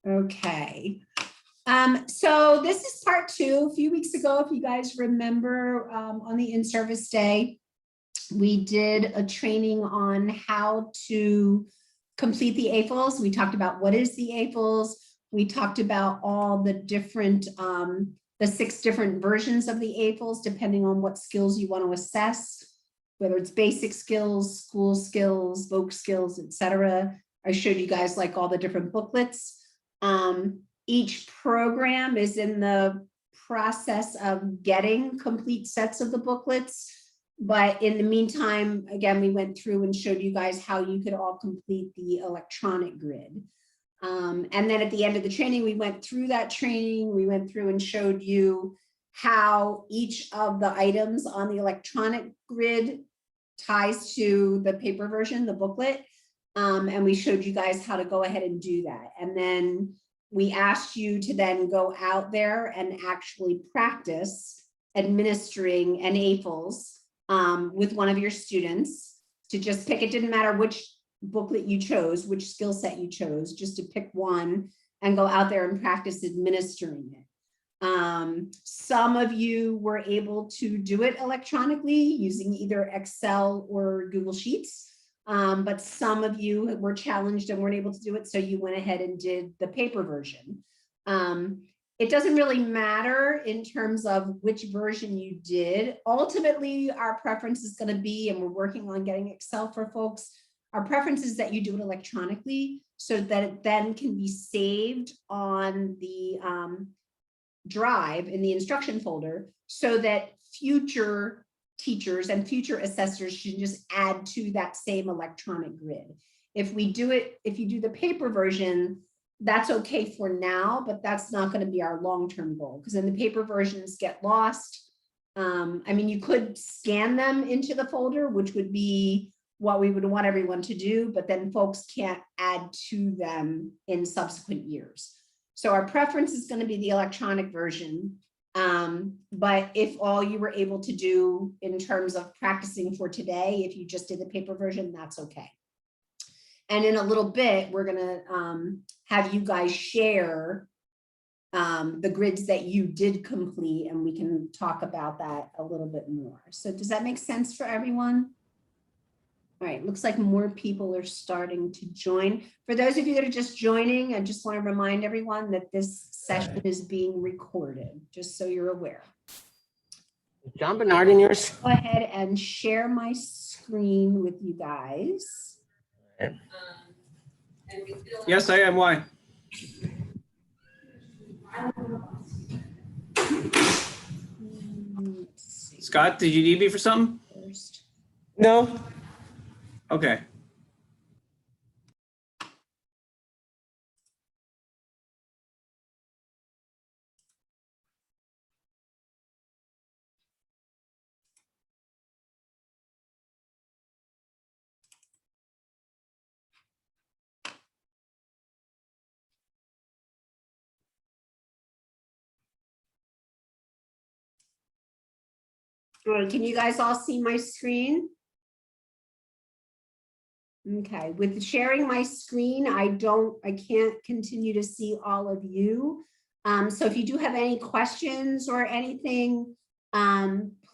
Okay. So this is part 2. A few weeks ago, if you guys remember, on the in-service day, we did a training on how to complete the AFLS. We talked about what is the AFLS. We talked about all the different, the 6 different versions of the AFLS, depending on what skills you want to assess, whether it's basic skills, school skills, voc skills, etc. I showed you guys like all the different booklets. Each program is in the process of getting complete sets of the booklets. But in the meantime, again, we went through and showed you guys how you could all complete the electronic grid. And then at the end of the training, we went through that training. We went through and showed you how each of the items on the electronic grid ties to the paper version, the booklet. And we showed you guys how to go ahead and do that. And then we asked you to then go out there and actually practice administering an AFLS with one of your students, to just pick. It didn't matter which booklet you chose, which skill set you chose, just to pick one and go out there and practice administering it. Some of you were able to do it electronically using either Excel or Google Sheets. But some of you were challenged and weren't able to do it, so you went ahead and did the paper version. It doesn't really matter in terms of which version you did. Ultimately, our preference is going to be, and we're working on getting Excel for folks, our preference is that you do it electronically so that it then can be saved on the drive in the instruction folder, so that future teachers and future assessors should just add to that same electronic grid. If you do the paper version, that's okay for now, but that's not going to be our long-term goal, because then the paper versions get lost. I mean, you could scan them into the folder, which would be what we would want everyone to do, but then folks can't add to them in subsequent years. So our preference is going to be the electronic version. But if all you were able to do in terms of practicing for today, if you just did the paper version, that's okay. And in a little bit, we're gonna have you guys share the grids that you did complete, and we can talk about that a little bit more. So does that make sense for everyone? All right, looks like more people are starting to join. For those of you that are just joining, I just want to remind everyone that this session is being recorded, just so you're aware. John Bernard in yours? Go ahead and share my screen with you guys. Yes, I am. Why? Scott, did you need me for something? First. No. Okay. All right, can you guys all see my screen? Okay, with sharing my screen, I can't continue to see all of you. So if you do have any questions or anything,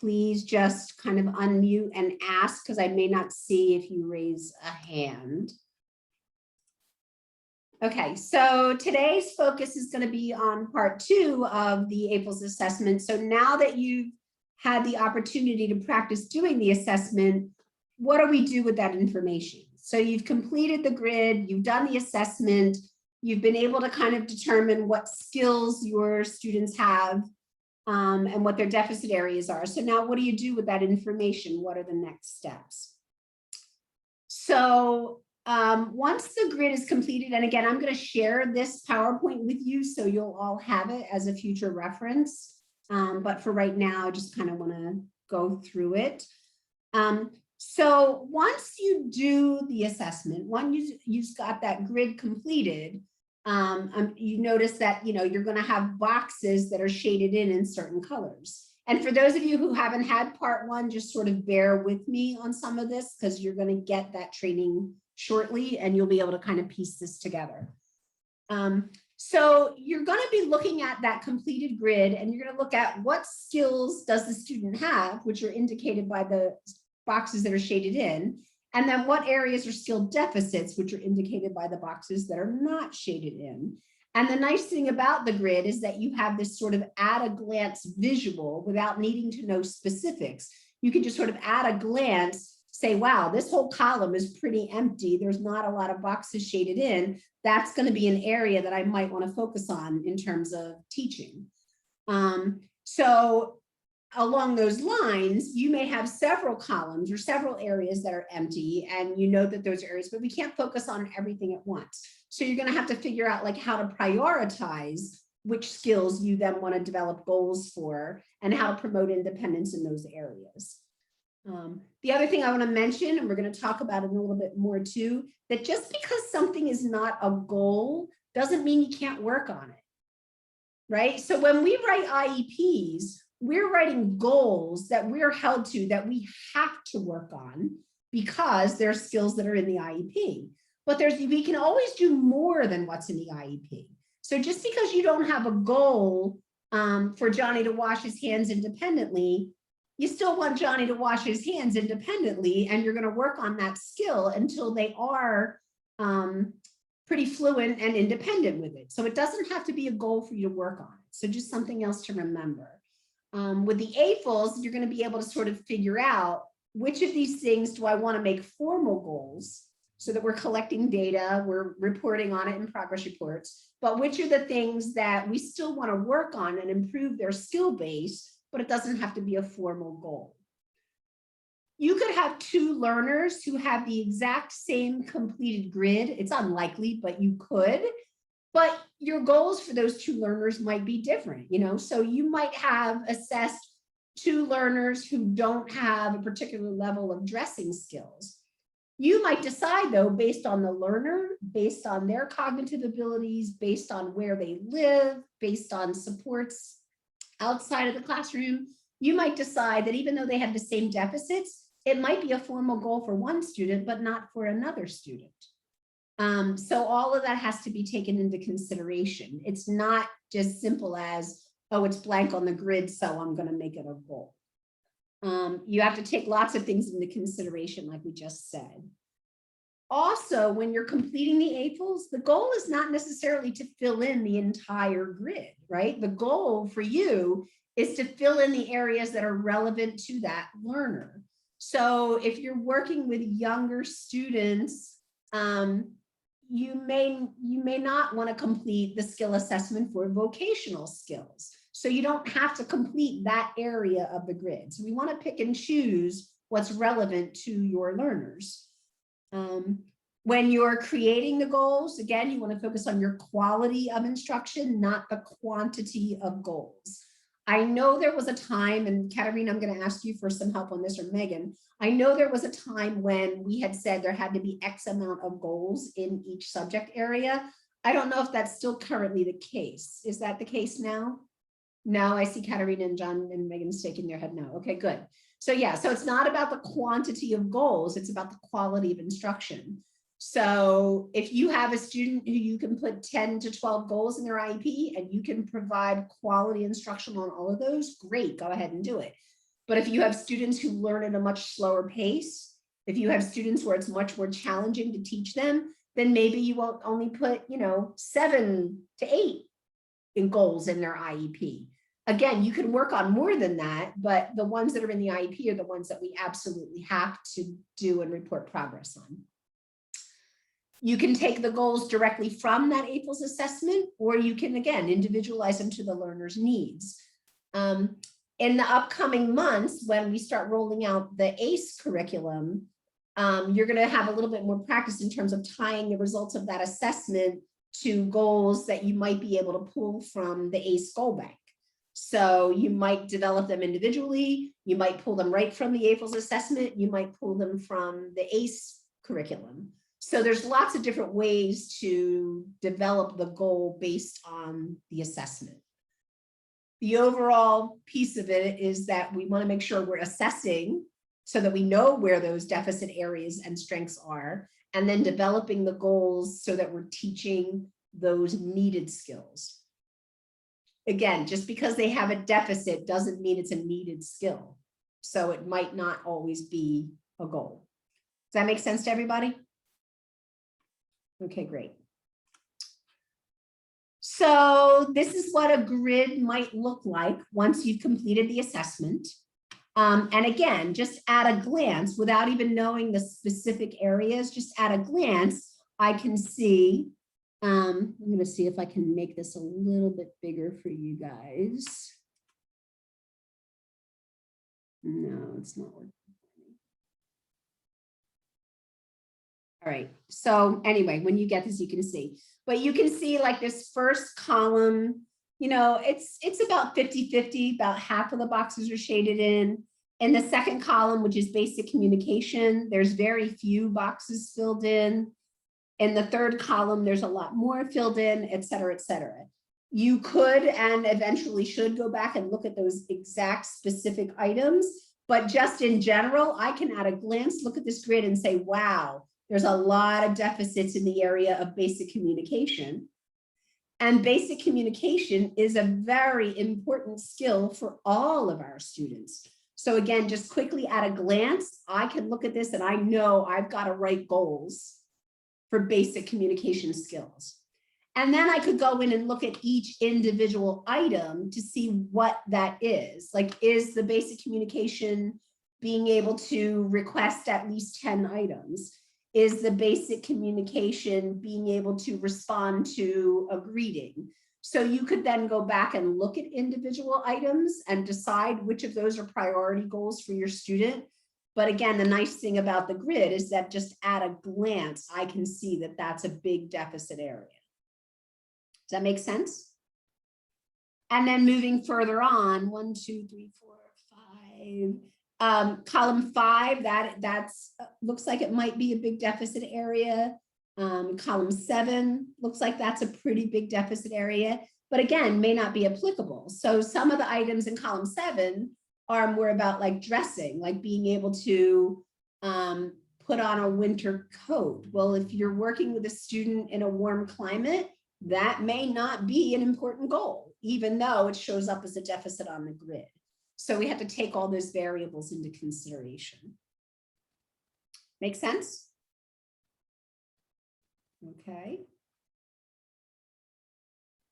please just kind of unmute and ask, because I may not see if you raise a hand. Okay, so today's focus is going to be on part 2 of the AFLS assessment. So now that you've had the opportunity to practice doing the assessment, what do we do with that information? So you've completed the grid, you've done the assessment, you've been able to kind of determine what skills your students have and what their deficit areas are. So now what do you do with that information? What are the next steps? So once the grid is completed, and again, I'm going to share this PowerPoint with you so you'll all have it as a future reference. But for right now, I just kind of want to go through it. So once you do the assessment, once you've got that grid completed, you notice that you're going to have boxes that are shaded in certain colors. And for those of you who haven't had part 1, just sort of bear with me on some of this, because you're going to get that training shortly and you'll be able to kind of piece this together. So you're going to be looking at that completed grid, and you're going to look at what skills does the student have, which are indicated by the boxes that are shaded in, and then what areas are skill deficits, which are indicated by the boxes that are not shaded in. And the nice thing about the grid is that you have this sort of at a glance visual without needing to know specifics. You can just sort of at a glance say, wow, this whole column is pretty empty. There's not a lot of boxes shaded in. That's going to be an area that I might want to focus on in terms of teaching. So along those lines, you may have several columns or several areas that are empty, and you know that those areas, but we can't focus on everything at once. So you're going to have to figure out like how to prioritize which skills you then want to develop goals for and how to promote independence in those areas. The other thing I want to mention, and we're going to talk about it a little bit more too, that just because something is not a goal doesn't mean you can't work on it, right? So when we write IEPs, we're writing goals that we're held to, that we have to work on because there are skills that are in the IEP. But we can always do more than what's in the IEP. So just because you don't have a goal for Johnny to wash his hands independently, you still want Johnny to wash his hands independently, and you're going to work on that skill until they are pretty fluent and independent with it. So it doesn't have to be a goal for you to work on. So just something else to remember. With the AFLS, you're going to be able to sort of figure out which of these things do I want to make formal goals so that we're collecting data, we're reporting on it in progress reports, but which are the things that we still want to work on and improve their skill base, but it doesn't have to be a formal goal. You could have two learners who have the exact same completed grid. It's unlikely, but you could. But your goals for those two learners might be different, you know? So you might have assessed two learners who don't have a particular level of dressing skills. You might decide, though, based on the learner, based on their cognitive abilities, based on where they live, based on supports outside of the classroom, you might decide that even though they have the same deficits, it might be a formal goal for one student, but not for another student. So all of that has to be taken into consideration. It's not just simple as, oh, it's blank on the grid, so I'm going to make it a goal. You have to take lots of things into consideration, like we just said. Also, when you're completing the AFLS, the goal is not necessarily to fill in the entire grid, right? The goal for you is to fill in the areas that are relevant to that learner. So if you're working with younger students, you may not want to complete the skill assessment for vocational skills. So you don't have to complete that area of the grid. So we want to pick and choose what's relevant to your learners. When you're creating the goals, again, you want to focus on your quality of instruction, not the quantity of goals. I know there was a time, and Katarina, I'm going to ask you for some help on this, or Megan. I know there was a time when we had said there had to be X amount of goals in each subject area. I don't know if that's still currently the case. Is that the case now? No, I see Katarina and John and Megan shaking their head no. Okay, good. So yeah, so it's not about the quantity of goals, it's about the quality of instruction. So if you have a student who you can put 10 to 12 goals in their IEP and you can provide quality instruction on all of those, great, go ahead and do it. But if you have students who learn at a much slower pace, if you have students where it's much more challenging to teach them, then maybe you won't only put, 7 to 8 in goals in their IEP. Again, you can work on more than that, but the ones that are in the IEP are the ones that we absolutely have to do and report progress on. You can take the goals directly from that AFLS assessment, or you can, again, individualize them to the learner's needs. In the upcoming months, when we start rolling out the ACE curriculum, you're going to have a little bit more practice in terms of tying the results of that assessment to goals that you might be able to pull from the ACE goal bank. So you might develop them individually, you might pull them right from the AFLS assessment, you might pull them from the ACE curriculum. So there's lots of different ways to develop the goal based on the assessment. The overall piece of it is that we want to make sure we're assessing so that we know where those deficit areas and strengths are, and then developing the goals so that we're teaching those needed skills. Again, just because they have a deficit doesn't mean it's a needed skill. So it might not always be a goal. Does that make sense to everybody? Okay, great. So this is what a grid might look like once you've completed the assessment. And again, just at a glance, without even knowing the specific areas, just at a glance, I can see, I'm going to see if I can make this a little bit bigger for you guys. No, it's not working. All right, so anyway, when you get this, you can see, but you can see like this first column, you know, it's about 50-50, about half of the boxes are shaded in. In the second column, which is basic communication, there's very few boxes filled in. In the third column, there's a lot more filled in, et cetera, et cetera. You could and eventually should go back and look at those exact specific items, but just in general, I can at a glance look at this grid and say, wow, there's a lot of deficits in the area of basic communication. And basic communication is a very important skill for all of our students. So again, just quickly at a glance, I can look at this and I know I've got to write goals for basic communication skills. And then I could go in and look at each individual item to see what that is. Like, is the basic communication being able to request at least 10 items? Is the basic communication being able to respond to a greeting? So you could then go back and look at individual items and decide which of those are priority goals for your student. But again, the nice thing about the grid is that just at a glance, I can see that that's a big deficit area. Does that make sense? And then moving further on, 1, 2, 3, 4, 5. Column 5, that's looks like it might be a big deficit area. Column 7 looks like that's a pretty big deficit area, but again, may not be applicable. So some of the items in column 7 are more about like dressing, like being able to put on a winter coat. Well, if you're working with a student in a warm climate, that may not be an important goal, even though it shows up as a deficit on the grid. So we have to take all those variables into consideration. Make sense? Okay.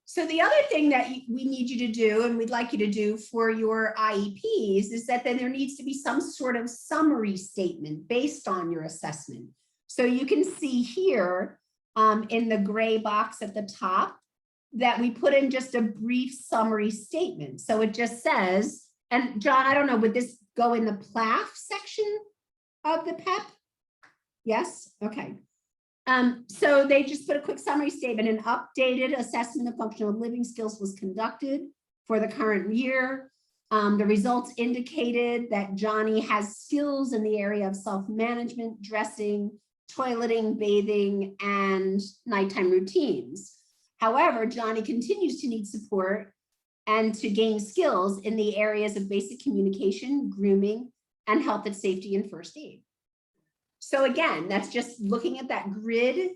So the other thing that we need you to do, and we'd like you to do for your IEPs, is that then there needs to be some sort of summary statement based on your assessment. So you can see here in the gray box at the top that we put in just a brief summary statement. So it just says, and John, I don't know, would this go in the PLAF section of the PEP? Yes, okay. So they just put a quick summary statement. An updated assessment of functional living skills was conducted for the current year. The results indicated that Johnny has skills in the area of self-management, dressing, toileting, bathing, and nighttime routines. However, Johnny continues to need support and to gain skills in the areas of basic communication, grooming, and health and safety and first aid. So again, that's just looking at that grid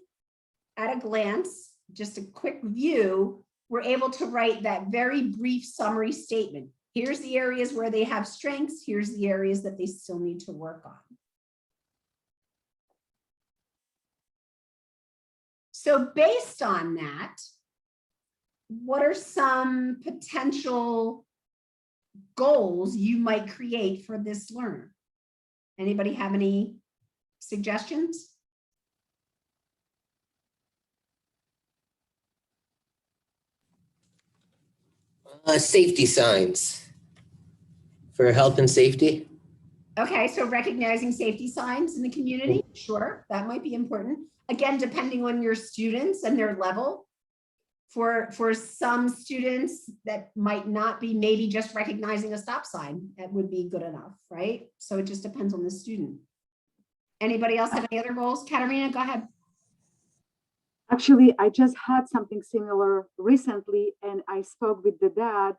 at a glance, just a quick view. We're able to write that very brief summary statement. Here's the areas where they have strengths. Here's the areas that they still need to work on. So based on that, what are some potential goals you might create for this learner? Anybody have any suggestions? Safety signs for health and safety. Okay, so recognizing safety signs in the community, sure, that might be important. Again, depending on your students and their level. For some students, that might not be maybe just recognizing a stop sign. That would be good enough, right? So it just depends on the student. Anybody else have any other goals? Katarina, go ahead. Actually, I just had something similar recently, and I spoke with the dad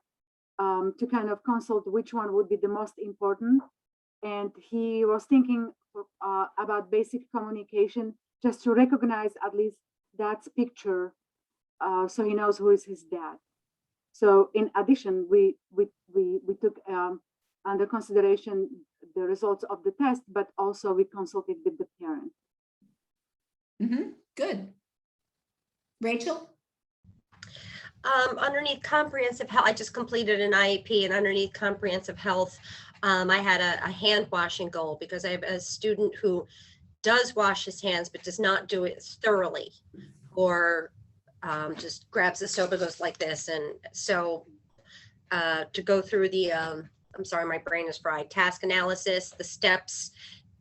to kind of consult which one would be the most important. And he was thinking about basic communication, just to recognize at least that picture so he knows who is his dad. So in addition, we took under consideration the results of the test, but also we consulted with the parent. Good. Rachel? Underneath comprehensive health, I just completed an IEP, and underneath comprehensive health, I had a hand washing goal because I have a student who does wash his hands, but does not do it thoroughly, or just grabs the soap and goes like this. And so to go through the, I'm sorry, my brain is fried, task analysis, the steps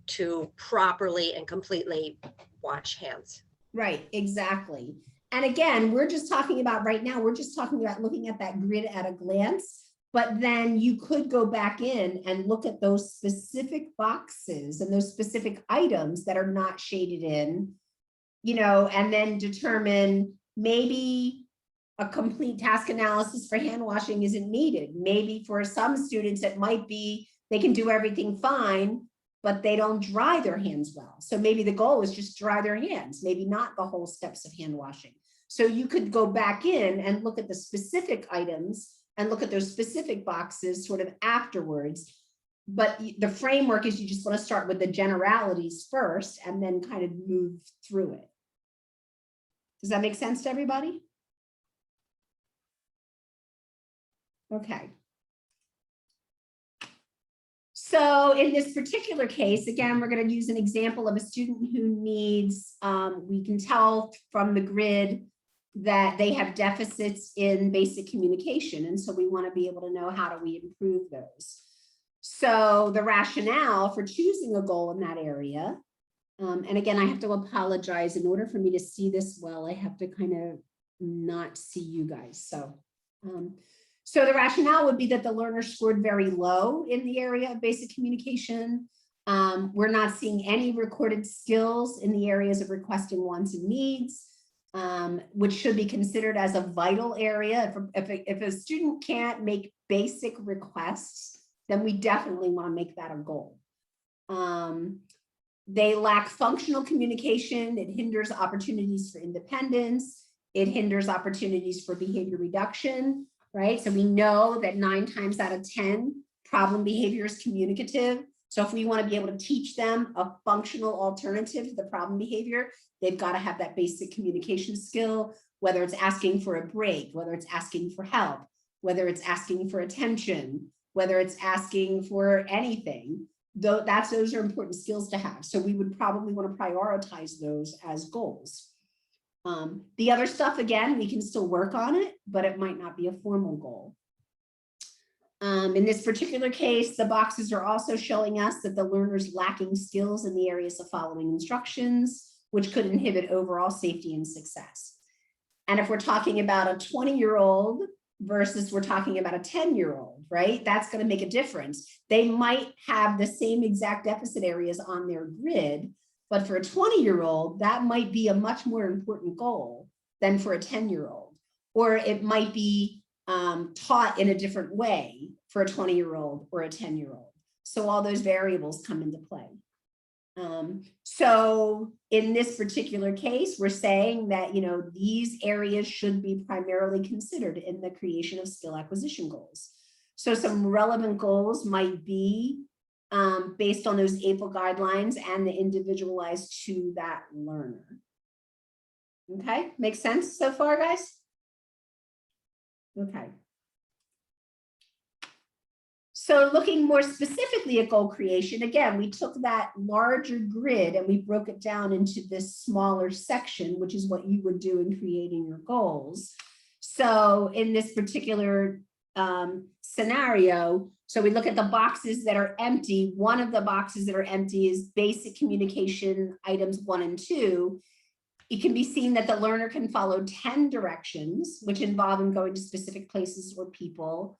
to properly and completely wash hands. Right, exactly. And again, we're just talking about right now, we're just talking about looking at that grid at a glance, but then you could go back in and look at those specific boxes and those specific items that are not shaded in, you know, and then determine maybe a complete task analysis for hand washing isn't needed. Maybe for some students, it might be they can do everything fine, but they don't dry their hands well. So maybe the goal is just dry their hands, maybe not the whole steps of hand washing. So you could go back in and look at the specific items and look at those specific boxes sort of afterwards. But the framework is you just want to start with the generalities first and then kind of move through it. Does that make sense to everybody? Okay. So in this particular case, again, we're going to use an example of a student who needs, we can tell from the grid that they have deficits in basic communication. And so we want to be able to know how do we improve those. So the rationale for choosing a goal in that area, and again, I have to apologize, in order for me to see this well, I have to kind of not see you guys. So the rationale would be that the learner scored very low in the area of basic communication. We're not seeing any recorded skills in the areas of requesting wants and needs, which should be considered as a vital area. If a student can't make basic requests, then we definitely want to make that a goal. They lack functional communication. It hinders opportunities for independence. It hinders opportunities for behavior reduction. Right? So we know that 9 times out of 10, problem behavior is communicative. So if we want to be able to teach them a functional alternative to the problem behavior, they've got to have that basic communication skill, whether it's asking for a break, whether it's asking for help, whether it's asking for attention, whether it's asking for anything. Those are important skills to have. So we would probably want to prioritize those as goals. The other stuff, again, we can still work on it, but it might not be a formal goal. In this particular case, the boxes are also showing us that the learner's lacking skills in the areas of following instructions, which could inhibit overall safety and success. And if we're talking about a 20-year-old versus we're talking about a 10-year-old, right? That's going to make a difference. They might have the same exact deficit areas on their grid, but for a 20-year-old, that might be a much more important goal than for a 10-year-old. Or it might be taught in a different way for a 20-year-old or a 10-year-old. So all those variables come into play. So in this particular case, we're saying that, you know, these areas should be primarily considered in the creation of skill acquisition goals. So some relevant goals might be based on those AFL guidelines and the individualized to that learner. Okay, makes sense so far, guys? Okay. So looking more specifically at goal creation, again, we took that larger grid and we broke it down into this smaller section, which is what you would do in creating your goals. So in this particular scenario, so we look at the boxes that are empty. One of the boxes that are empty is basic communication items 1 and 2. It can be seen that the learner can follow 10 directions, which involve them going to specific places or people.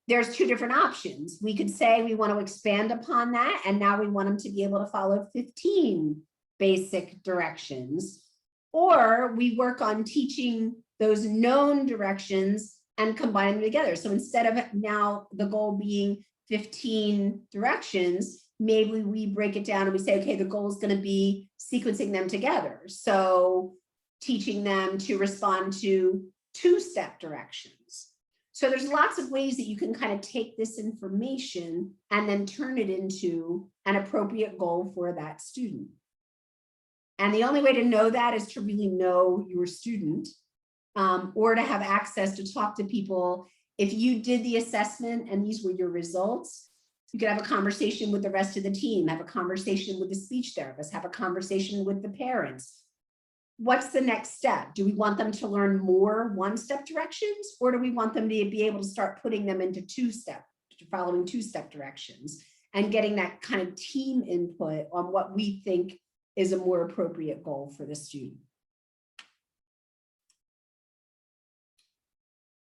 There's 2 different options. We could say we want to expand upon that, and now we want them to be able to follow 15 basic directions. Or we work on teaching those known directions and combine them together. So instead of now the goal being 15 directions, maybe we break it down and we say, okay, the goal is going to be sequencing them together. So teaching them to respond to two-step directions. So there's lots of ways that you can kind of take this information and then turn it into an appropriate goal for that student. And the only way to know that is to really know your student, or to have access to talk to people. If you did the assessment and these were your results, you could have a conversation with the rest of the team, have a conversation with the speech therapist, have a conversation with the parents. What's the next step? Do we want them to learn more one-step directions, or do we want them to be able to start putting them into following two-step directions and getting that kind of team input on what we think is a more appropriate goal for the student?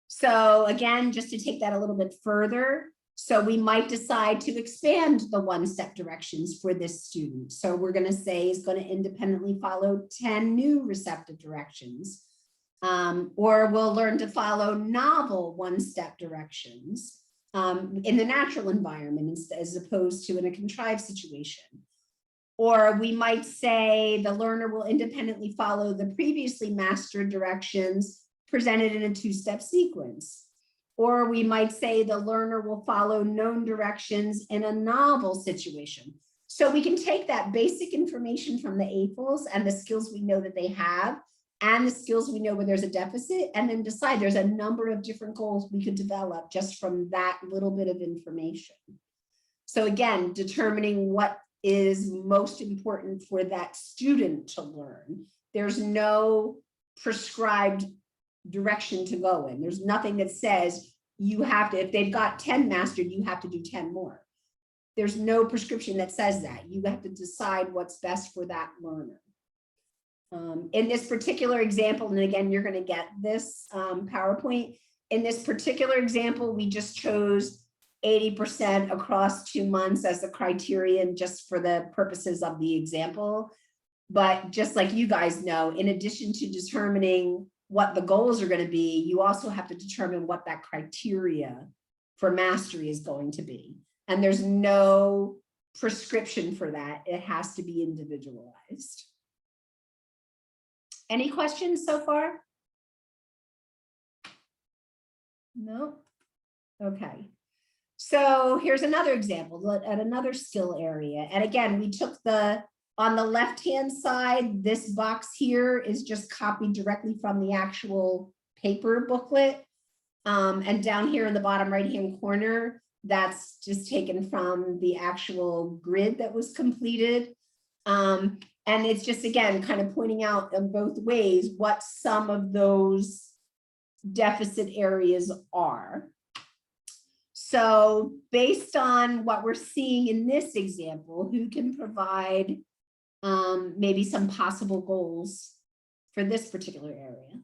So again, just to take that a little bit further, so we might decide to expand the one-step directions for this student. So we're going to say is going to independently follow 10 new receptive directions, or we'll learn to follow novel one-step directions in the natural environment as opposed to in a contrived situation. Or we might say the learner will independently follow the previously mastered directions presented in a two-step sequence. Or we might say the learner will follow known directions in a novel situation. So we can take that basic information from the AFLS and the skills we know that they have and the skills we know where there's a deficit, and then decide there's a number of different goals we could develop just from that little bit of information. So again, determining what is most important for that student to learn. There's no prescribed direction to go in. There's nothing that says you have to, if they've got 10 mastered, you have to do 10 more. There's no prescription that says that. You have to decide what's best for that learner. In this particular example, and again, you're going to get this PowerPoint. In this particular example, we just chose 80% across 2 months as the criterion just for the purposes of the example. But just like you guys know, in addition to determining what the goals are going to be, you also have to determine what that criteria for mastery is going to be. And there's no prescription for that. It has to be individualized. Any questions so far? No? Okay. So here's another example at another skill area. And again, we took on the left-hand side, this box here is just copied directly from the actual paper booklet. And down here in the bottom right-hand corner, that's just taken from the actual grid that was completed. And it's just, again, kind of pointing out in both ways what some of those deficit areas are. So based on what we're seeing in this example, who can provide maybe some possible goals for this particular area?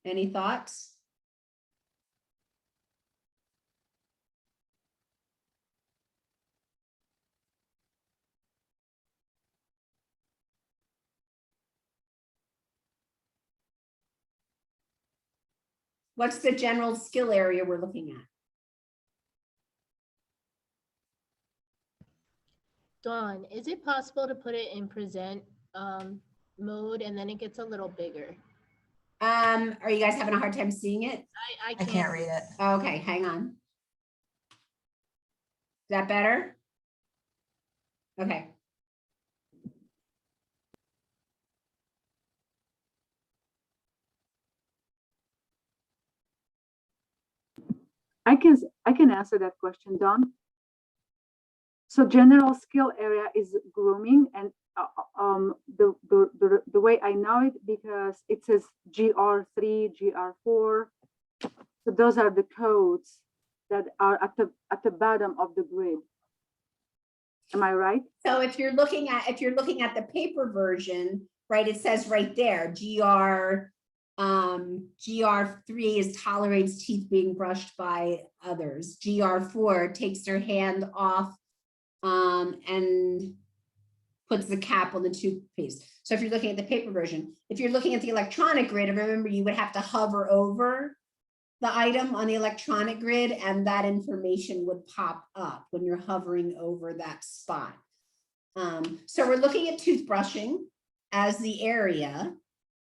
Any thoughts? What's the general skill area we're looking at? Dawn, is it possible to put it in present mode and then it gets a little bigger? Are you guys having a hard time seeing it? I I can't read it. Okay, hang on. Is that better? Okay. I can answer that question, Dawn. So general skill area is grooming, and the way I know it, because it says GR3, GR4. So those are the codes that are at the bottom of the grid. Am I right? So if you're looking at the paper version, right, it says right there, GR3 is tolerates teeth being brushed by others. GR4 takes their hand off and puts the cap on the toothpaste. So if you're looking at the paper version, if you're looking at the electronic grid, remember you would have to hover over the item on the electronic grid, and that information would pop up when you're hovering over that spot. So we're looking at toothbrushing as the area.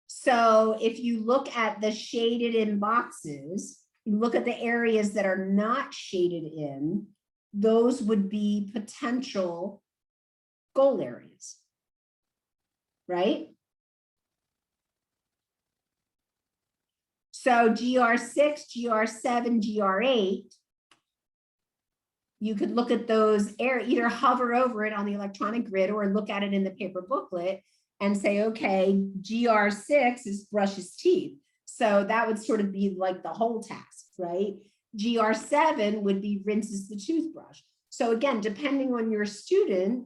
So if you look at the shaded in boxes, you look at the areas that are not shaded in, those would be potential goal areas, right? So GR6, GR7, GR8, you could look at those areas, either hover over it on the electronic grid or look at it in the paper booklet and say, okay, GR6 is brush his teeth. So that would sort of be like the whole task, right? GR7 would be rinses the toothbrush. So again, depending on your student,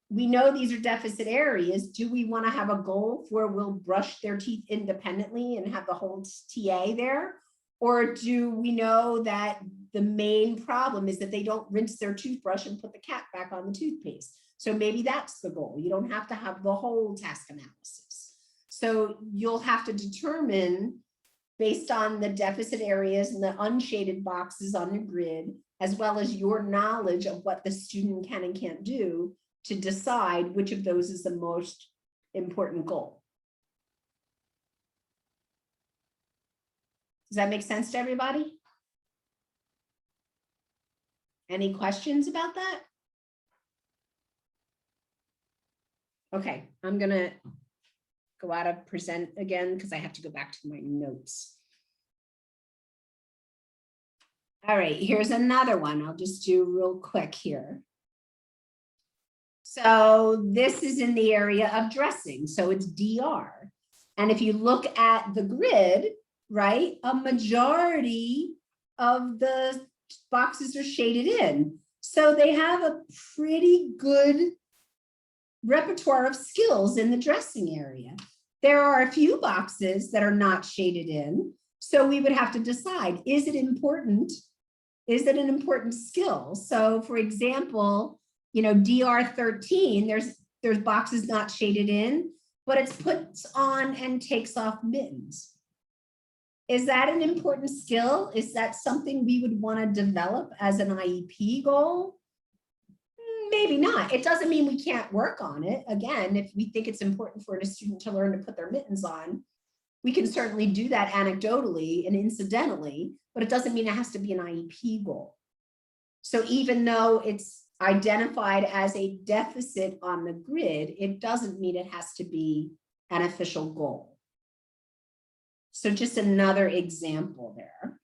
we know these are deficit areas. Do we want to have a goal for we'll brush their teeth independently and have the whole TA there? Or do we know that the main problem is that they don't rinse their toothbrush and put the cap back on the toothpaste? So maybe that's the goal. You don't have to have the whole task analysis. So you'll have to determine based on the deficit areas and the unshaded boxes on the grid, as well as your knowledge of what the student can and can't do, to decide which of those is the most important goal. Does that make sense to everybody? Any questions about that? Okay, I'm gonna go out of present again because I have to go back to my notes. All right, here's another one. I'll just do real quick here. So this is in the area of dressing. So it's DR. And if you look at the grid, right, a majority of the boxes are shaded in. So they have a pretty good repertoire of skills in the dressing area. There are a few boxes that are not shaded in. So we would have to decide, is it important? Is it an important skill? So for example, you know, DR13, there's boxes not shaded in, but it's puts on and takes off mittens. Is that an important skill? Is that something we would want to develop as an IEP goal? Maybe not. It doesn't mean we can't work on it. Again, if we think it's important for a student to learn to put their mittens on, we can certainly do that anecdotally and incidentally, but it doesn't mean it has to be an IEP goal. So even though it's identified as a deficit on the grid, it doesn't mean it has to be an official goal. So just another example there.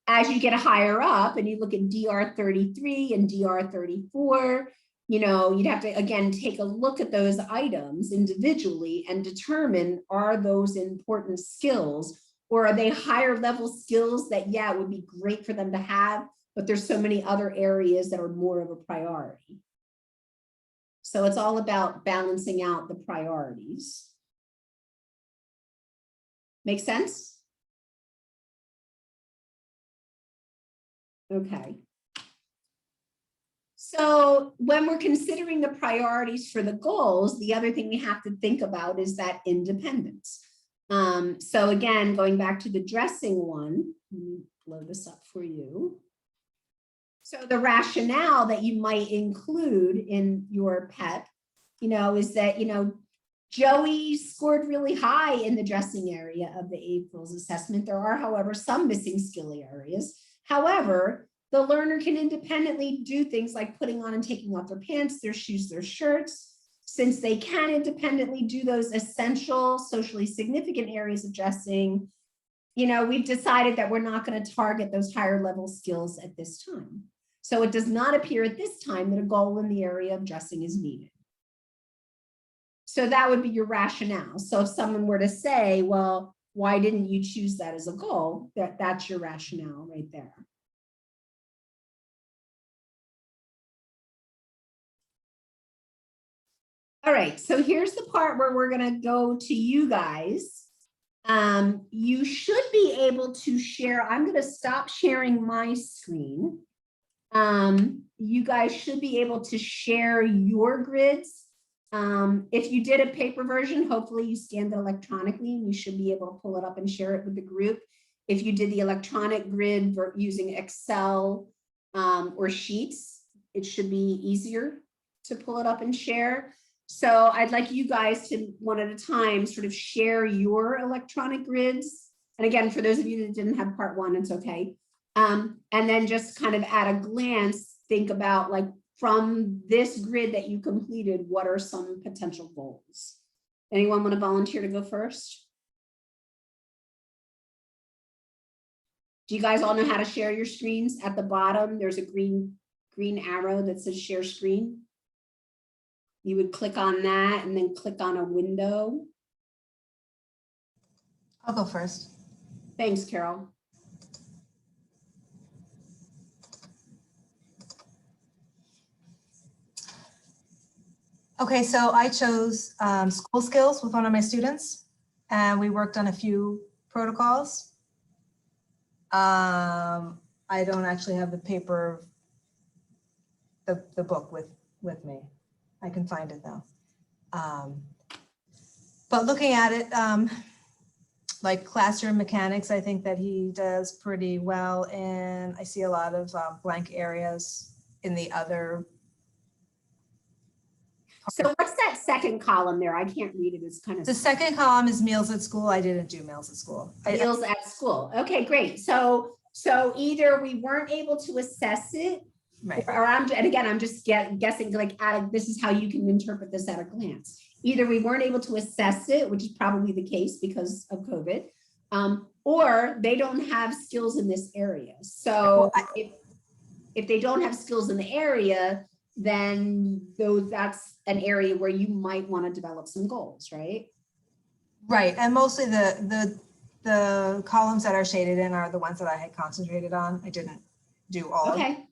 As you get higher up and you look at DR33 and DR34, you know, you'd have to, again, take a look at those items individually and determine, are those important skills, or are they higher level skills that, yeah, it would be great for them to have, but there's so many other areas that are more of a priority. So it's all about balancing out the priorities. Make sense? Okay. So when we're considering the priorities for the goals, the other thing we have to think about is that independence. So again, going back to the dressing one, let me blow this up for you. So the rationale that you might include in your PEP, you know, is that, you know, Joey scored really high in the dressing area of the AFLS assessment. There are, however, some missing skill areas. However, the learner can independently do things like putting on and taking off their pants, their shoes, their shirts. Since they can independently do those essential, socially significant areas of dressing, you know, we've decided that we're not going to target those higher level skills at this time. So it does not appear at this time that a goal in the area of dressing is needed. So that would be your rationale. So if someone were to say, well, why didn't you choose that as a goal? That's your rationale right there. All right, so here's the part where we're going to go to you guys. You should be able to share. I'm going to stop sharing my screen. You guys should be able to share your grids. If you did a paper version, hopefully you scanned it electronically and you should be able to pull it up and share it with the group. if you did the electronic grid using Excel or Sheets, it should be easier to pull it up and share. So I'd like you guys to one at a time sort of share your electronic grids. And again, for those of you that didn't have part one, it's okay. And then just kind of at a glance, think about like from this grid that you completed, what are some potential goals? Anyone want to volunteer to go first? Do you guys all know how to share your screens? At the bottom, there's a green arrow that says share screen. You would click on that and then click on a window. I'll go first. Thanks, Carol. Okay, so I chose school skills with one of my students, and we worked on a few protocols. I don't actually have the paper, the book with me. I can find it though. But looking at it, like classroom mechanics, I think that he does pretty well, and I see a lot of blank areas in the other. So what's that second column there? I can't read it. It's kind of The second column is meals at school. I didn't do meals at school. meals at school. Okay, great. So either we weren't able to assess it, Right. or and again, I'm just guessing like this is how you can interpret this at a glance. Either we weren't able to assess it, which is probably the case because of COVID, or they don't have skills in this area. So if they don't have skills in the area, then that's an area where you might want to develop some goals, right? Right, and mostly the columns that are shaded in are the ones that I had concentrated on. I didn't do all of them. Okay.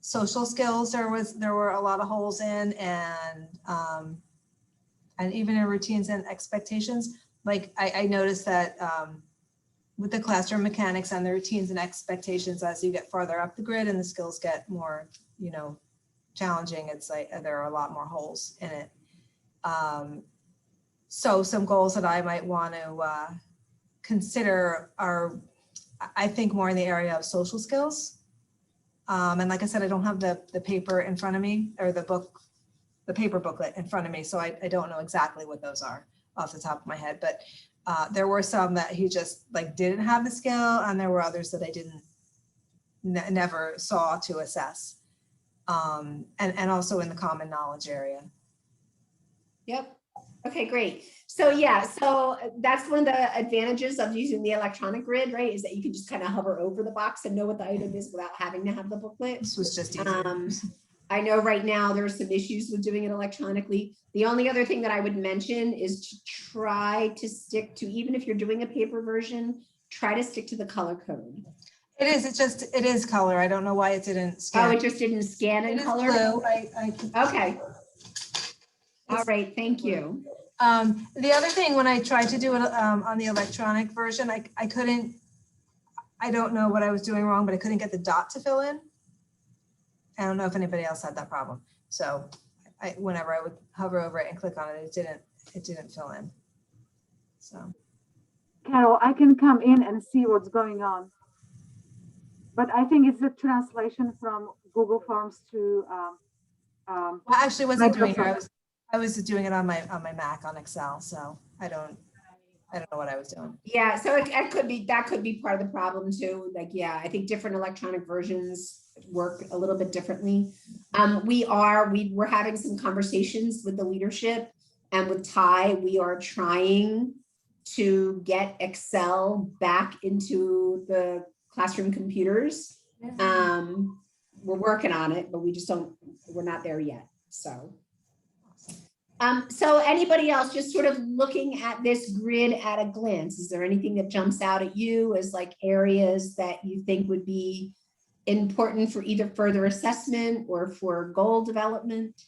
Social skills, there were a lot of holes in, and even in routines and expectations. Like I noticed that with the classroom mechanics and the routines and expectations, as you get farther up the grid and the skills get more, challenging, it's like there are a lot more holes in it. So some goals that I might want to consider are, I think, more in the area of social skills. And like I said, I don't have the paper in front of me, or the paper booklet in front of me, so I don't know exactly what those are off the top of my head. But there were some that he just like didn't have the skill, and there were others that I never saw to assess. And also in the common knowledge area. Yep. Okay, great. So yeah, so that's one of the advantages of using the electronic grid, right? Is that you can just kind of hover over the box and know what the item is without having to have the booklet. This was just easier. I know right now there's some issues with doing it electronically. The only other thing that I would mention is to try to stick to, even if you're doing a paper version, try to stick to the color code. It is color. I don't know why it didn't scan. Oh, it just didn't scan in It is color? blue. Okay. All right, thank you. The other thing, when I tried to do it on the electronic version, I couldn't, I don't know what I was doing wrong, but I couldn't get the dot to fill in. I don't know if anybody else had that problem. So whenever I would hover over it and click on it, it didn't fill in. So. Carol, I can come in and see what's going on. But I think it's a translation from Google Forms to. Well, I actually wasn't doing it. Microsoft. I was doing it on my Mac on Excel. So I don't know what I was doing. Yeah, so that could be part of the problem too. Like, yeah, I think different electronic versions work a little bit differently. We're having some conversations with the leadership, and with Ty, we are trying to get Excel back into the classroom computers. We're working on it, but we're not there yet. So anybody else just sort of looking at this grid at a glance, is there anything that jumps out at you as like areas that you think would be important for either further assessment or for goal development?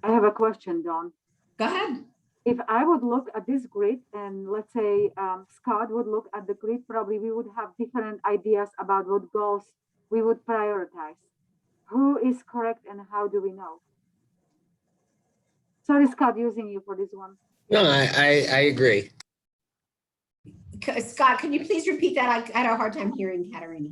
I have a question, Dawn. Go ahead. If I would look at this grid, and let's say Scott would look at the grid, probably we would have different ideas about what goals we would prioritize. Who is correct and how do we know? Sorry, Scott, using you for this one. No, I agree. Scott, can you please repeat that? I had a hard time hearing Katerina.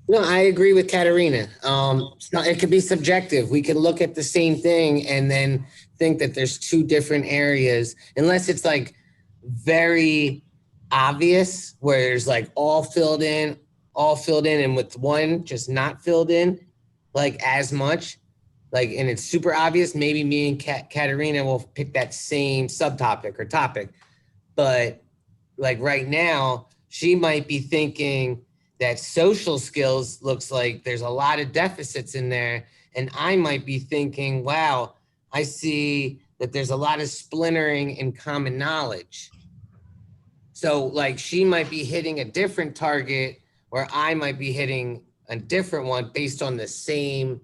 No, I agree with Katerina. It could be subjective. We could look at the same thing and then think that there's two different areas, unless it's like very obvious where there's like all filled in, and with one just not filled in, like as much, like, and it's super obvious. Maybe me and Katerina will pick that same subtopic or topic, but like right now, she might be thinking that social skills looks like there's a lot of deficits in there. And I might be thinking, wow, I see that there's a lot of splintering in common knowledge. So like she might be hitting a different target where I might be hitting a different one based on the same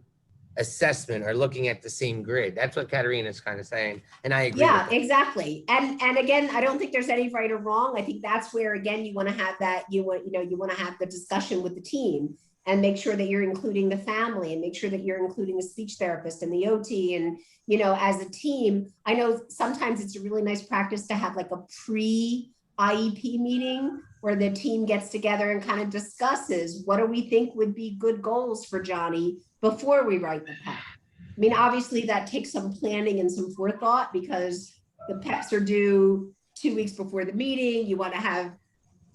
assessment or looking at the same grid. That's what Katerina's kind of saying. And I agree. Yeah, exactly. And again, I don't think there's any right or wrong. I think that's where, again, you want to have that, you want to have the discussion with the team and make sure that you're including the family and make sure that you're including the speech therapist and the OT. And, as a team, I know sometimes it's a really nice practice to have like a pre-IEP meeting where the team gets together and kind of discusses what do we think would be good goals for Johnny before we write the PEP. I mean, obviously that takes some planning and some forethought because the PEPs are due 2 weeks before the meeting. You want to have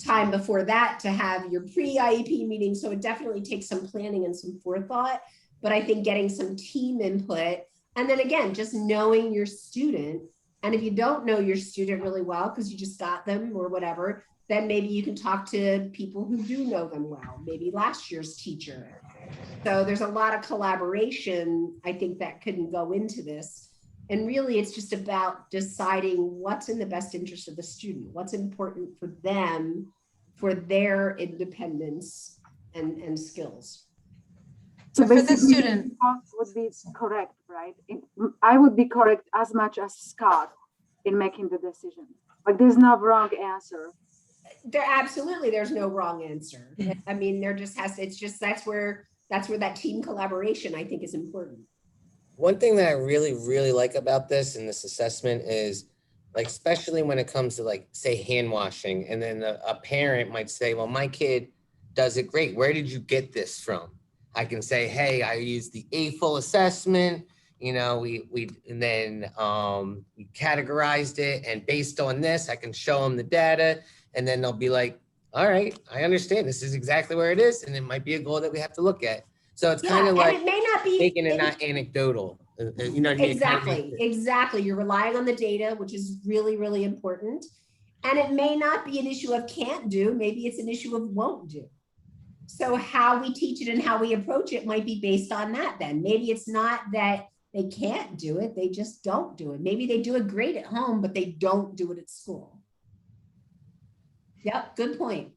time before that to have your pre-IEP meeting. So it definitely takes some planning and some forethought, but I think getting some team input, and then again, just knowing your student. And if you don't know your student really well, because you just got them or whatever, then maybe you can talk to people who do know them well, maybe last year's teacher. So there's a lot of collaboration, I think, that couldn't go into this. And really, it's just about deciding what's in the best interest of the student, what's important for them, for their independence and skills. So For the basically, student. would be correct, right? I would be correct as much as Scott in making the decision. Like there's no wrong answer. There's no wrong answer. I mean, there just has to, it's just, that's where that team collaboration, I think, is important. One thing that I really, really like about this and this assessment is like, especially when it comes to like, say, hand washing, and then a parent might say, well, my kid does it great. Where did you get this from? I can say, hey, I used the AFL assessment. We categorized it, and based on this, I can show them the data, and then they'll be like, all right, I understand. This is exactly where it is, and it might be a goal that we have to look at. So it's kind of like it may not be making it not anecdotal. You know what I mean? Exactly. You're relying on the data, which is really, really important. And it may not be an issue of can't do, maybe it's an issue of won't do. So how we teach it and how we approach it might be based on that then. Maybe it's not that they can't do it, they just don't do it. Maybe they do it great at home, but they don't do it at school. Yep, good point.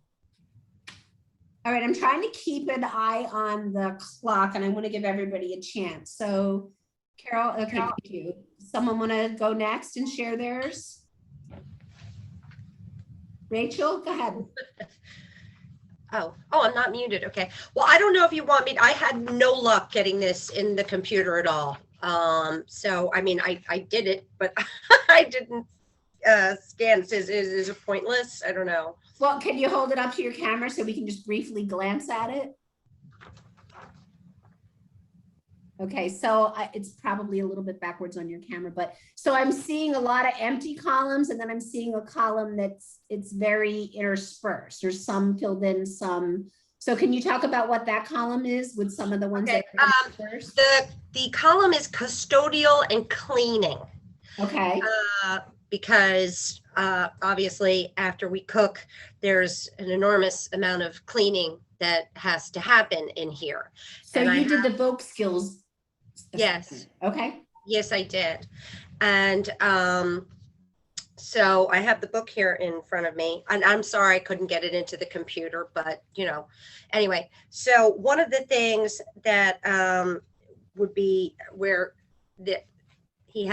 All right, I'm trying to keep an eye on the clock and I want to give everybody a chance. So Carol, okay, thank you. Someone want to go next and share theirs? Rachel, go ahead. Oh, I'm not muted. Okay. Well, I don't know if you want me, I had no luck getting this in the computer at all. So, I mean, I did it, but I didn't scan. Is it pointless? I don't know. Well, can you hold it up to your camera so we can just briefly glance at it? Okay, so it's probably a little bit backwards on your camera, but so I'm seeing a lot of empty columns, and then I'm seeing a column it's very interspersed. There's some filled in, some. So can you talk about what that column is with some of the ones Okay, that are interspersed? the column is custodial and cleaning. Okay. Because obviously after we cook, there's an enormous amount of cleaning that has to happen in here. So and you did the voc skills. Yes. Okay. Yes, I did. And so I have the book here in front of me, and I'm sorry I couldn't get it into the computer, but anyway, so one of the things that would be where he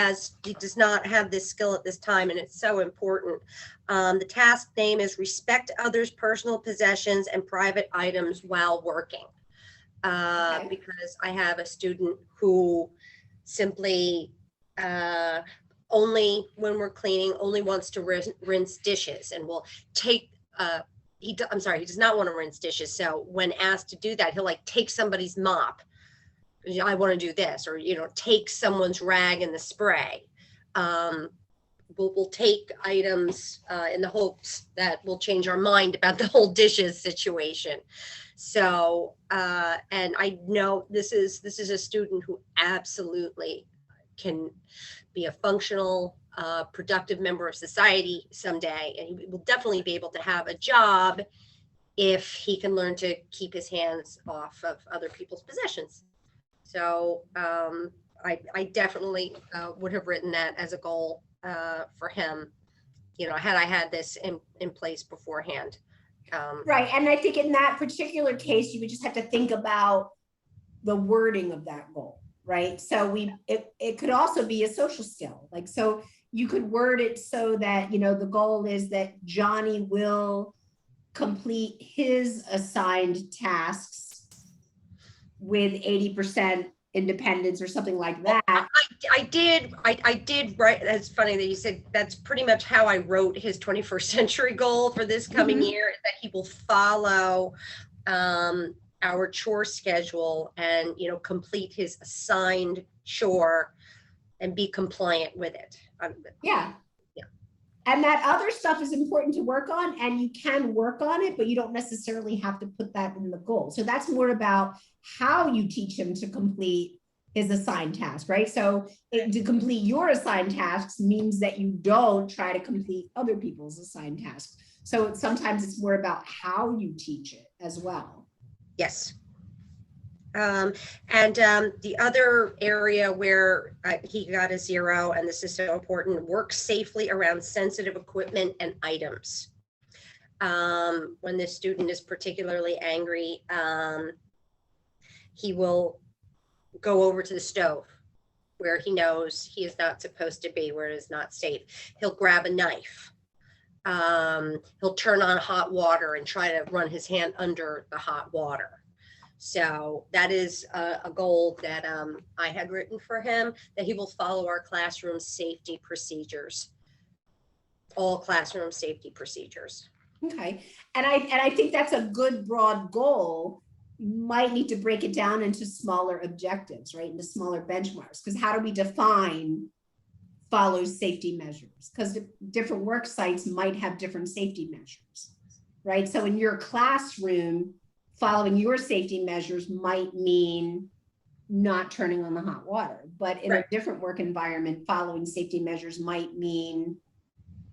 does not have this skill at this time, and it's so important. The task name is respect others' personal possessions and private items while working. Okay. Because I have a student who simply only when we're cleaning, only wants to rinse dishes, and will take, I'm sorry, he does not want to rinse dishes. So when asked to do that, he'll like take somebody's mop. I want to do this, or, take someone's rag in the spray. We'll take items in the hopes that we'll change our mind about the whole dishes situation. So, and I know this is a student who absolutely can be a functional, productive member of society someday, and he will definitely be able to have a job if he can learn to keep his hands off of other people's possessions. So I definitely would have written that as a goal for him, had I had this in place beforehand. Right, and I think in that particular case, you would just have to think about the wording of that goal, right? So it could also be a social skill, like, so you could word it so that, the goal is that Johnny will complete his assigned tasks with 80% independence or something like that. I did write. That's funny that you said that's pretty much how I wrote his 21st century goal for this coming year, is that he will follow our chore schedule and, complete his assigned chore and be compliant with it. Yeah. And that other stuff is important to work on, and you can work on it, but you don't necessarily have to put that in the goal. So that's more about how you teach him to complete his assigned task, right? So to complete your assigned tasks means that you don't try to complete other people's assigned tasks. So sometimes it's more about how you teach it as well. Yes. And the other area where he got a 0, and this is so important, work safely around sensitive equipment and items. When the student is particularly angry, he will go over to the stove where he knows he is not supposed to be, where it is not safe. He'll grab a knife. He'll turn on hot water and try to run his hand under the hot water. So that is a goal that I had written for him, that he will follow our classroom safety procedures, all classroom safety procedures. Okay, and I think that's a good broad goal. You might need to break it down into smaller objectives, right? Into smaller benchmarks, because how do we define follows safety measures? Because different work sites might have different safety measures, right? So in your classroom, following your safety measures might mean not turning on the hot water, but in a different work environment, following safety measures might mean,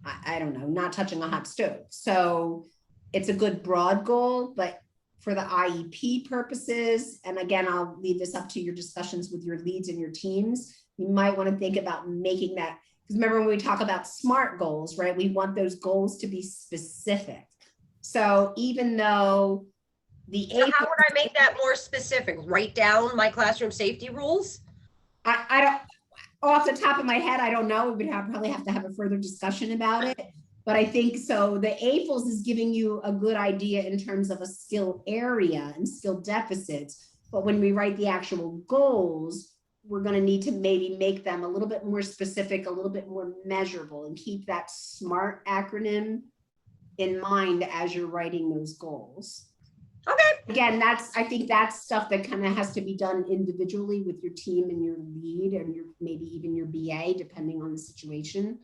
I don't know, not touching a hot stove. So it's a good broad goal, but for the IEP purposes, and again, I'll leave this up to your discussions with your leads and your teams, you might want to think about making that, because remember when we talk about SMART goals, right? We want those goals to be specific. So even though So how would I make that more specific? Write down my classroom safety rules? I don't, off the top of my head, I don't know. We would probably have to have a further discussion about it. But I think so the AFLS is giving you a good idea in terms of a skill area and skill deficits. But when we write the actual goals, we're going to need to maybe make them a little bit more specific, a little bit more measurable, and keep that SMART acronym in mind as you're writing those goals. Okay. Again, I think that's stuff that kind of has to be done individually with your team and your lead and your maybe even your BA, depending on the situation.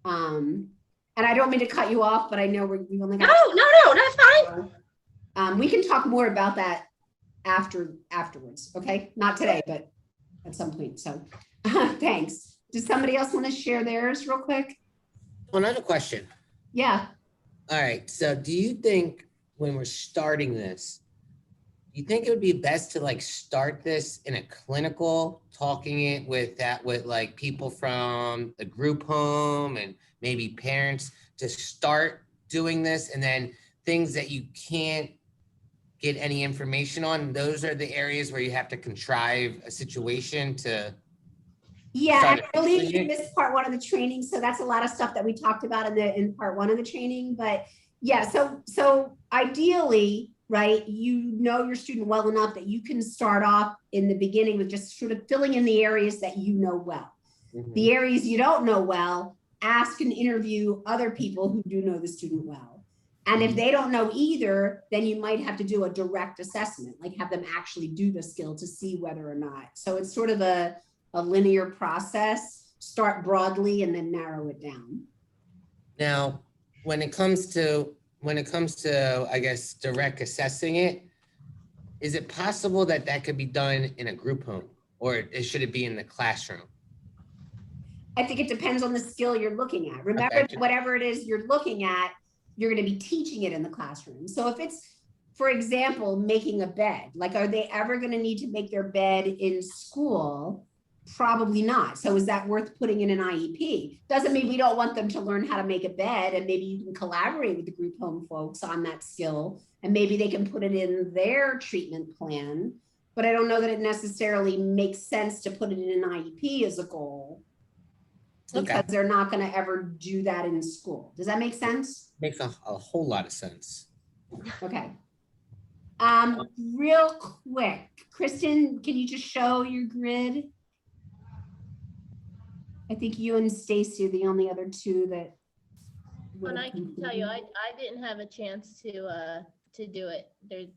And I don't mean to cut you off, but I know we've only got. No, that's fine. We can talk more about that afterwards. Okay, not today, but at some point. So, thanks. Does somebody else want to share theirs real quick? Another question. Yeah. All right. So do you think when we're starting this, do you think it would be best to like start this in a clinical, talking it with like people from the group home and maybe parents to start doing this, and then things that you can't get any information on, those are the areas where you have to contrive a situation to. Yeah, I believe you missed part 1 of the training, so that's a lot of stuff that we talked about in part 1 of the training. But yeah, so ideally, right, you know your student well enough that you can start off in the beginning with just sort of filling in the areas that you know well. Mhm. The areas you don't know well, ask and interview other people who do know the student well. And if they don't know either, then you might have to do a direct assessment, like have them actually do the skill to see whether or not. So it's sort of a linear process. Start broadly and then narrow it down. Now, when it comes to, I guess, direct assessing it, is it possible that that could be done in a group home, or should it be in the classroom? I think it depends on the skill you're looking at. Remember, Okay. whatever it is you're looking at, you're going to be teaching it in the classroom. So if it's, for example, making a bed, like, are they ever going to need to make their bed in school? Probably not. So is that worth putting in an IEP? Doesn't mean we don't want them to learn how to make a bed, and maybe you can collaborate with the group home folks on that skill, and maybe they can put it in their treatment plan. But I don't know that it necessarily makes sense to put it in an IEP as a goal, because they're not going to ever do that in school. Does that make sense? Makes a whole lot of sense. Okay. Real quick, Kristen, can you just show your grid? I think you and Stacy are the only other two that. And I can tell you, I didn't have a chance to do it.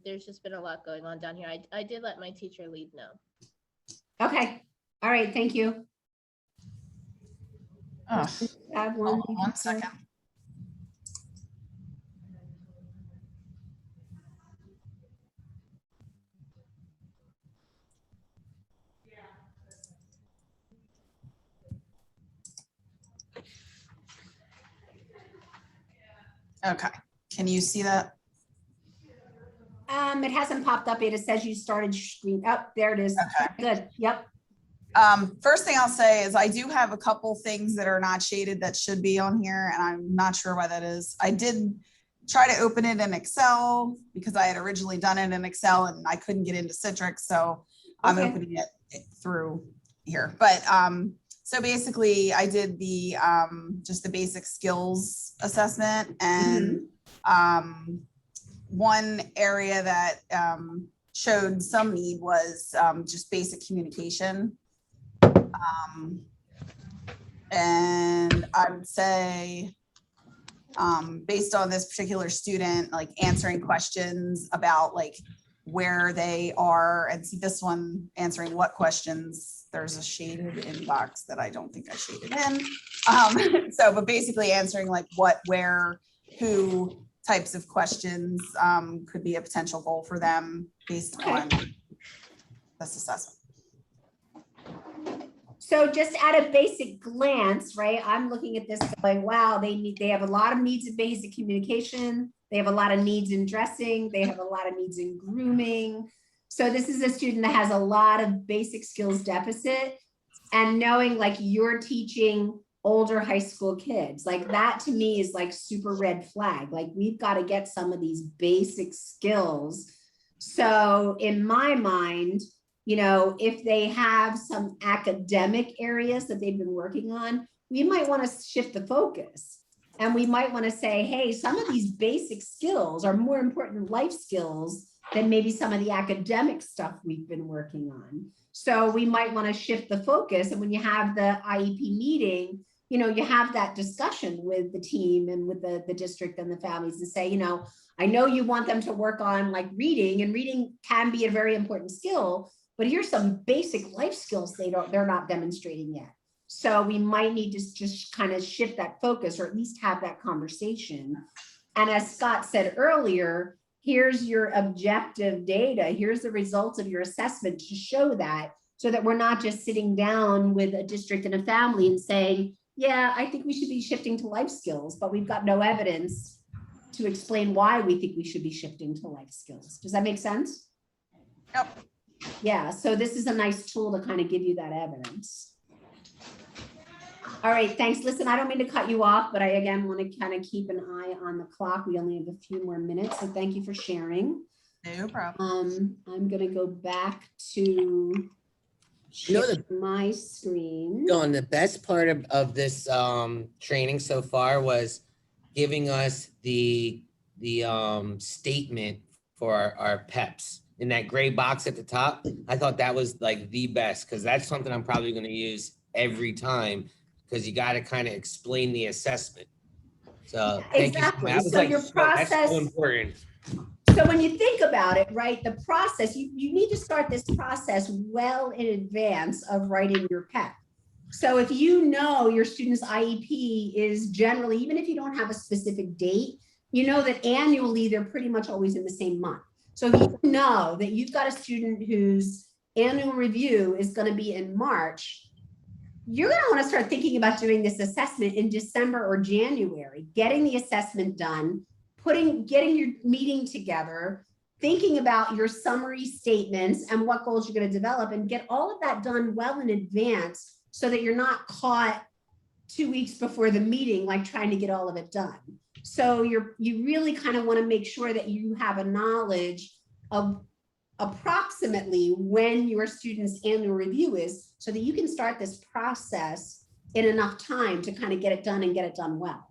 There's just been a lot going on down here. I did let my teacher lead know. Okay. All right. Thank you. Oh, Have hold one. on one second. Okay, can you see that? It hasn't popped up yet. It says you started screen. Oh, there it is. Okay. Good. Yep. First thing I'll say is I do have a couple things that are not shaded that should be on here, and I'm not sure why that is. I did try to open it in Excel because I had originally done it in Excel and I couldn't get into Citrix, so I'm Okay. opening it through here. But so basically I did the just the basic skills assessment, and one area that showed some need was just basic communication. And I would say, based on this particular student, like answering questions about like where they are, and see this one answering what questions, there's a shaded inbox that I don't think I shaded in. So, but basically answering like what, where, who types of questions could be a potential goal for them based on this assessment. So just at a basic glance, right, I'm looking at this going, wow, they have a lot of needs in basic communication. They have a lot of needs in dressing. They have a lot of needs in grooming. So this is a student that has a lot of basic skills deficit, and knowing like you're teaching older high school kids, like that to me is like super red flag. Like we've got to get some of these basic skills. So in my mind, you know, if they have some academic areas that they've been working on, we might want to shift the focus. And we might want to say, hey, some of these basic skills are more important life skills than maybe some of the academic stuff we've been working on. So we might want to shift the focus. And when you have the IEP meeting, you know, you have that discussion with the team and with the district and the families and say, you know, I know you want them to work on like reading, and reading can be a very important skill, but here's some basic life skills they're not demonstrating yet. So we might need to just kind of shift that focus, or at least have that conversation. And as Scott said earlier, here's your objective data. Here's the results of your assessment to show that, so that we're not just sitting down with a district and a family and saying, yeah, I think we should be shifting to life skills, but we've got no evidence to explain why we think we should be shifting to life skills. Does that make sense? Yep. Yeah, so this is a nice tool to kind of give you that evidence. All right, thanks. Listen, I don't mean to cut you off, but I again want to kind of keep an eye on the clock. We only have a few more minutes, so thank you for sharing. No problem. I'm gonna go back to my screen. Dawn, the best part of this training so far was giving us the statement for our PEPs in that gray box at the top. I thought that was like the best, because that's something I'm probably going to use every time because you got to kind of explain the assessment. So thank you. Exactly. I was So like, your that's process. so important. So when you think about it, right, the process, you need to start this process well in advance of writing your PEP. So if you know your student's IEP is generally, even if you don't have a specific date, you know that annually they're pretty much always in the same month. So if you know that you've got a student whose annual review is going to be in March, you're going to want to start thinking about doing this assessment in December or January, getting the assessment done, getting your meeting together, thinking about your summary statements and what goals you're going to develop, and get all of that done well in advance so that you're not caught 2 weeks before the meeting, like trying to get all of it done. So you really kind of want to make sure that you have a knowledge of approximately when your student's annual review is, so that you can start this process in enough time to kind of get it done and get it done well.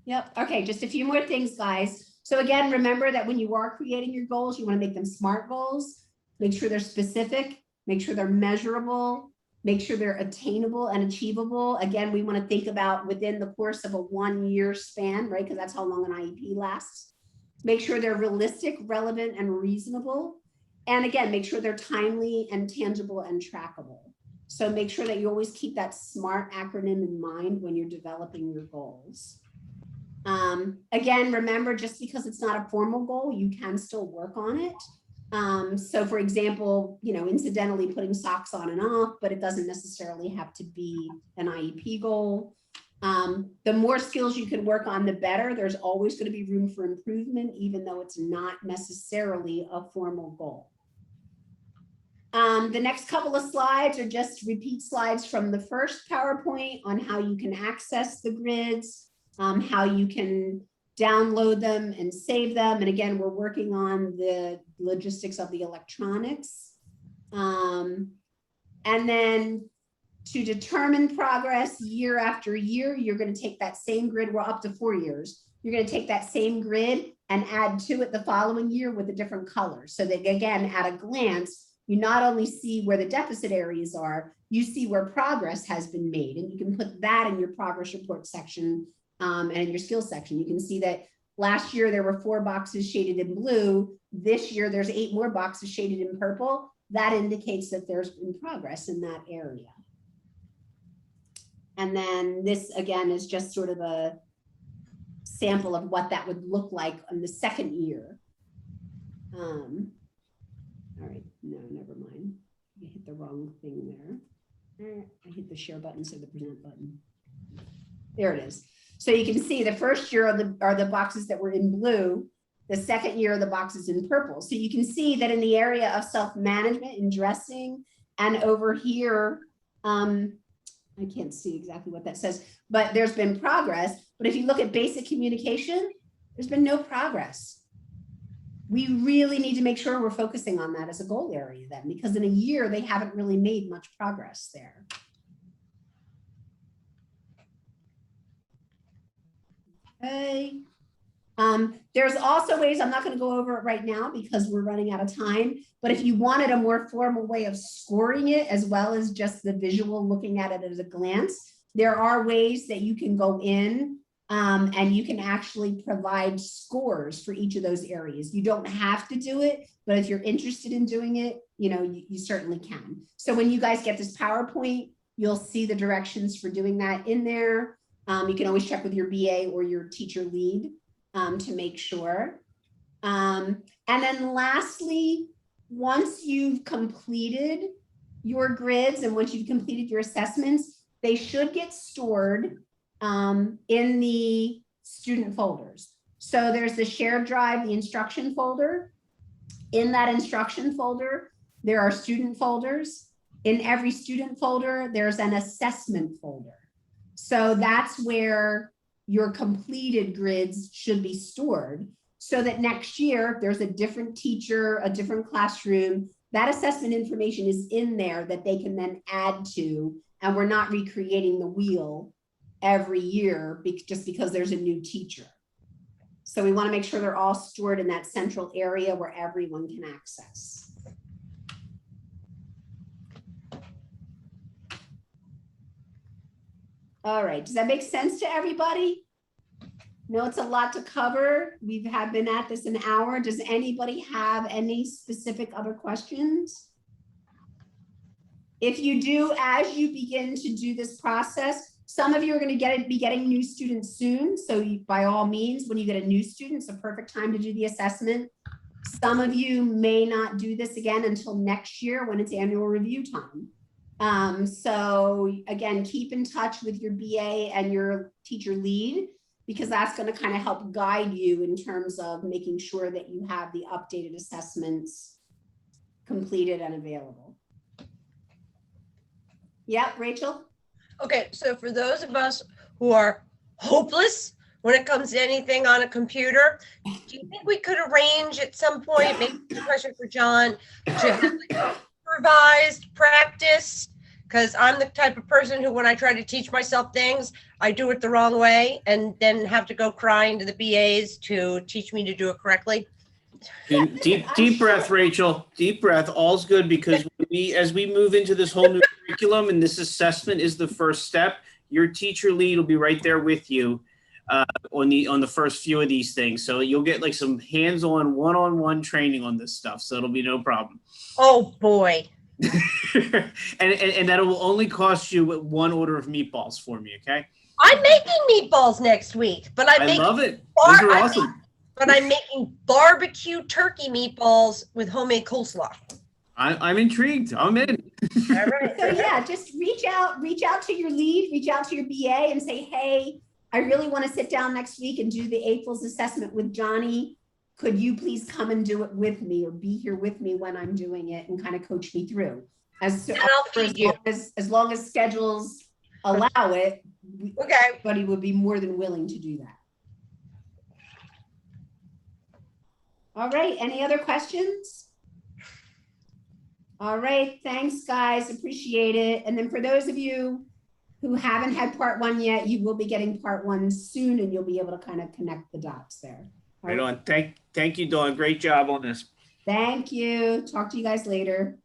Yep. Okay. Just a few more things, guys. So again, remember that when you are creating your goals, you want to make them SMART goals. Make sure they're specific, make sure they're measurable, make sure they're attainable and achievable. Again, we want to think about within the course of a 1-year span, right? Because that's how long an IEP lasts. Make sure they're realistic, relevant, and reasonable. And again, make sure they're timely and tangible and trackable. So make sure that you always keep that SMART acronym in mind when you're developing your goals. Again, remember, just because it's not a formal goal, you can still work on it. So for example, incidentally putting socks on and off, but it doesn't necessarily have to be an IEP goal. The more skills you can work on, the better. There's always going to be room for improvement, even though it's not necessarily a formal goal. The next couple of slides are just repeat slides from the first PowerPoint on how you can access the grids, how you can download them and save them. And again, we're working on the logistics of the electronics. And then to determine progress year after year, you're going to take that same grid. We're up to 4 years. You're going to take that same grid and add to it the following year with a different color. So that again, at a glance, you not only see where the deficit areas are, you see where progress has been made. And you can put that in your progress report section and in your skills section. You can see that last year there were 4 boxes shaded in blue. This year there's 8 more boxes shaded in purple. That indicates that there's been progress in that area. And then this again is just sort of a sample of what that would look like in the second year. All right, no, never mind. I hit the wrong thing there. I hit the share button instead of the present button. There it is. So you can see the first year are the boxes that were in blue. The second year are the boxes in purple. So you can see that in the area of self-management and dressing, and over here, I can't see exactly what that says, but there's been progress. But if you look at basic communication, there's been no progress. We really need to make sure we're focusing on that as a goal area then, because in a year, they haven't really made much progress there. Okay. There's also ways, I'm not going to go over it right now because we're running out of time, but if you wanted a more formal way of scoring it, as well as just the visual looking at it at a glance, there are ways that you can go in and you can actually provide scores for each of those areas. You don't have to do it, but if you're interested in doing it, you certainly can. So when you guys get this PowerPoint, you'll see the directions for doing that in there. You can always check with your BA or your teacher lead to make sure. And then lastly, once you've completed your grids and once you've completed your assessments, they should get stored in the student folders. So there's the shared drive, the instruction folder. In that instruction folder, there are student folders. In every student folder, there's an assessment folder. So that's where your completed grids should be stored, so that next year, if there's a different teacher, a different classroom, that assessment information is in there that they can then add to, and we're not recreating the wheel every year just because there's a new teacher. So we want to make sure they're all stored in that central area where everyone can access. All right, does that make sense to everybody? No, it's a lot to cover. We have been at this an hour. Does anybody have any specific other questions? If you do, as you begin to do this process, some of you are going to be getting new students soon. So by all means, when you get a new student, it's a perfect time to do the assessment. Some of you may not do this again until next year when it's annual review time. So again, keep in touch with your BA and your teacher lead, because that's going to kind of help guide you in terms of making sure that you have the updated assessments completed and available. Yep, Rachel? Okay, so for those of us who are hopeless when it comes to anything on a computer, do you think we could arrange at some point, maybe pressure for John, to have like supervised practice? Because I'm the type of person who, when I try to teach myself things, I do it the wrong way and then have to go crying to the BAs to teach me to do it correctly. Deep breath, Rachel. Deep breath. All's good, because as we move into this whole new curriculum and this assessment is the first step, your teacher lead will be right there with you on the first few of these things. So you'll get like some hands-on, one-on-one training on this stuff. So it'll be no problem. Oh boy. and that will only cost you 1 order of meatballs for me. Okay. I'm making meatballs next week, but I love it. Those are awesome. But I'm making barbecue turkey meatballs with homemade coleslaw. I'm intrigued. I'm in. All right. So yeah, just reach out to your lead, reach out to your BA and say, hey, I really want to sit down next week and do the AFLS assessment with Johnny. Could you please come and do it with me or be here with me when I'm doing it and kind of coach me through? As long as schedules allow it, Okay. everybody would be more than willing to do that. All right, any other questions? All right, thanks guys, appreciate it. And then for those of you who haven't had part 1 yet, you will be getting part 1 soon and you'll be able to kind of connect the dots there. Right on. Thank you, Dawn. Great job on this. Thank you. Talk to you guys later.